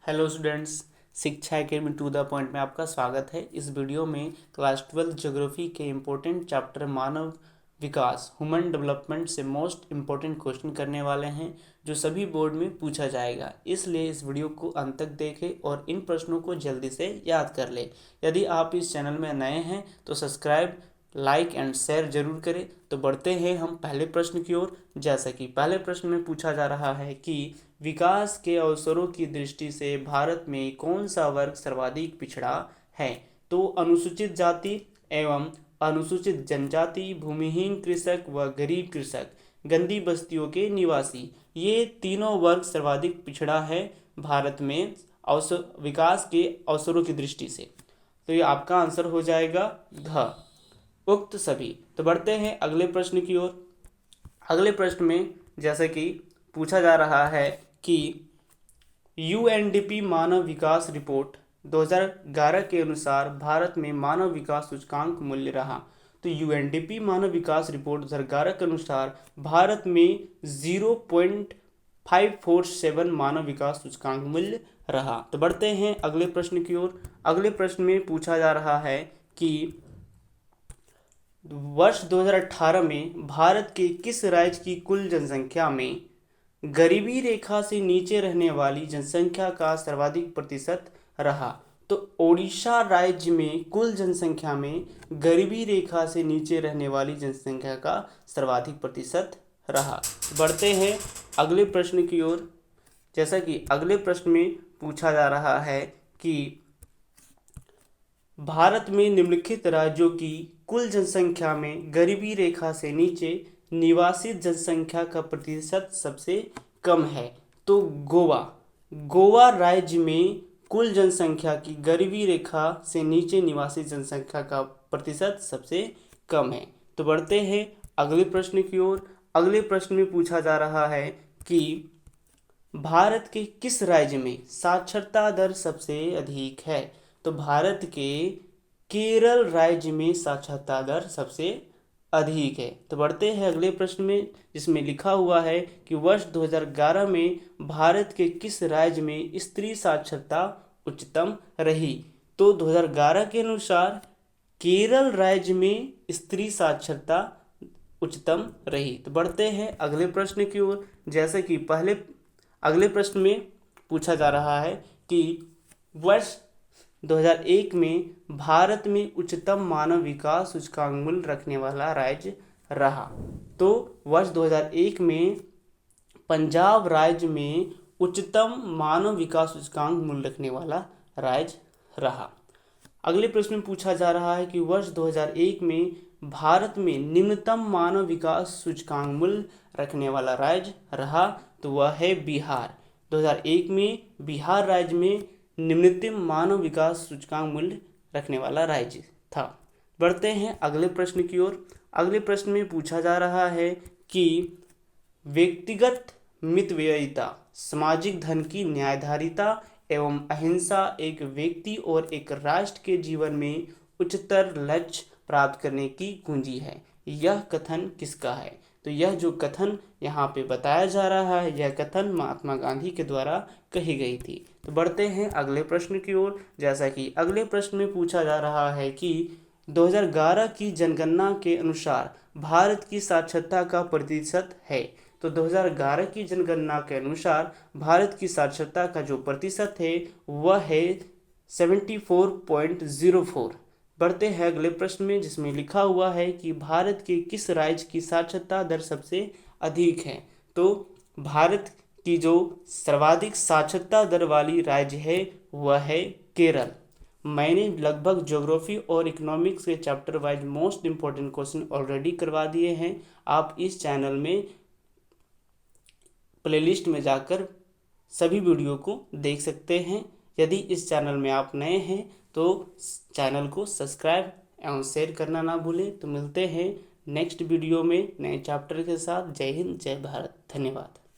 Hello students, शिक्षा academy to the point में आपका स्वागत है। इस वीडियो में क्लास 12 ज्योग्राफी के इम्पोर्टेंट चैप्टर मानव विकास ह्यूमन डेवलपमेंट से मोस्ट इम्पोर्टेंट क्वेश्चन करने वाले हैं जो सभी बोर्ड में पूछा जाएगा। इसलिए इस वीडियो को अंत तक देखें और इन प्रश्नों को जल्दी से याद कर लें। यदि आप इस चैनल में नए हैं तो सब्सक्राइब, लाइक एंड शेयर जरूर करें। तो बढ़ते हैं हम पहले प्रश्न की ओर। जैसा कि पहले प्रश्न में पूछा जा रहा है कि विकास के अवसरों की दृष्टि से भारत में कौन सा वर्ग सर्वाधिक पिछड़ा है। तो अनुसूचित जाति एवं अनुसूचित जनजाति, भूमिहीन कृषक व गरीब कृषक, गंदी बस्तियों के निवासी, ये तीनों वर्ग सर्वाधिक पिछड़ा है भारत में विकास के अवसरों की दृष्टि से। तो ये आपका आंसर हो जाएगा ध उक्त सभी। तो बढ़ते हैं अगले प्रश्न की ओर। अगले प्रश्न में जैसे कि पूछा जा रहा है कि यूएनडीपी मानव विकास रिपोर्ट 2011 के अनुसार भारत में मानव विकास सूचकांक मूल्य रहा। तो यूएनडीपी मानव विकास रिपोर्ट 2011 के अनुसार भारत में 0.547 मानव विकास सूचकांक मूल्य रहा। तो बढ़ते हैं अगले प्रश्न की ओर। अगले प्रश्न में पूछा जा रहा है कि वर्ष 2018 में भारत के किस राज्य की कुल जनसंख्या में गरीबी रेखा से नीचे रहने वाली जनसंख्या का सर्वाधिक प्रतिशत रहा। तो ओडिशा राज्य में कुल जनसंख्या में गरीबी रेखा से नीचे रहने वाली जनसंख्या का सर्वाधिक प्रतिशत रहा। बढ़ते हैं अगले प्रश्न की ओर। जैसा कि अगले प्रश्न में पूछा जा रहा है कि भारत में निम्नलिखित राज्यों की कुल जनसंख्या में गरीबी रेखा से नीचे निवासित जनसंख्या का प्रतिशत सबसे कम है। तो गोवा राज्य में कुल जनसंख्या की गरीबी रेखा से नीचे निवासित जनसंख्या का प्रतिशत सबसे कम है। तो बढ़ते हैं अगले प्रश्न की ओर। अगले प्रश्न में पूछा जा रहा है कि भारत के किस राज्य में साक्षरता दर सबसे अधिक है। तो भारत के केरल राज्य में साक्षरता दर सबसे अधिक है। तो बढ़ते हैं अगले प्रश्न में जिसमें लिखा हुआ है कि वर्ष 2011 में भारत के किस राज्य में स्त्री साक्षरता उच्चतम रही। तो 2011 के अनुसार केरल राज्य में स्त्री साक्षरता उच्चतम रही। तो बढ़ते हैं अगले प्रश्न की ओर। जैसे कि अगले प्रश्न में पूछा जा रहा है कि वर्ष 2001 में भारत में उच्चतम मानव विकास सूचकांक मूल्य रखने वाला राज्य रहा। तो वर्ष 2001 में पंजाब राज्य में उच्चतम मानव विकास सूचकांक मूल्य रखने वाला राज्य रहा। अगले प्रश्न में पूछा जा रहा है कि वर्ष 2001 में भारत में निम्नतम मानव विकास सूचकांक मूल्य रखने वाला राज्य रहा। तो वह है बिहार। 2001 में बिहार राज्य में निम्नतम मानव विकास सूचकांक मूल्य रखने वाला राज्य था। बढ़ते हैं अगले प्रश्न की ओर। अगले प्रश्न में पूछा जा रहा है कि व्यक्तिगत मितव्ययिता, सामाजिक धन की न्यायधारिता एवं अहिंसा एक व्यक्ति और एक राष्ट्र के जीवन में उच्चतर लक्ष्य प्राप्त करने की कुंजी है। यह कथन किसका है। तो यह जो कथन यहाँ पे बताया जा रहा है, यह कथन महात्मा गांधी के द्वारा कही गई थी। तो बढ़ते हैं अगले प्रश्न की ओर। जैसा कि अगले प्रश्न में पूछा जा रहा है कि 2011 की जनगणना के अनुसार भारत की साक्षरता का प्रतिशत है। तो 2011 की जनगणना के अनुसार भारत की साक्षरता का जो प्रतिशत है वह है 74.04। बढ़ते हैं अगले प्रश्न में जिसमें लिखा हुआ है कि भारत के किस राज्य की साक्षरता दर सबसे अधिक है। तो भारत की जो सर्वाधिक साक्षरता दर वाली राज्य है वह है केरल। मैंने लगभग ज्योग्राफी और इकोनॉमिक्स के chapter wise most important question already करवा दिए हैं। आप इस चैनल में प्लेलिस्ट में जाकर सभी वीडियो को देख सकते हैं। यदि इस चैनल में आप नए हैं तो चैनल को सब्सक्राइब एवं शेयर करना ना भूलें। तो मिलते हैं नेक्स्ट वीडियो में नए चैप्टर के साथ। जय हिंद, जय भारत, धन्यवाद।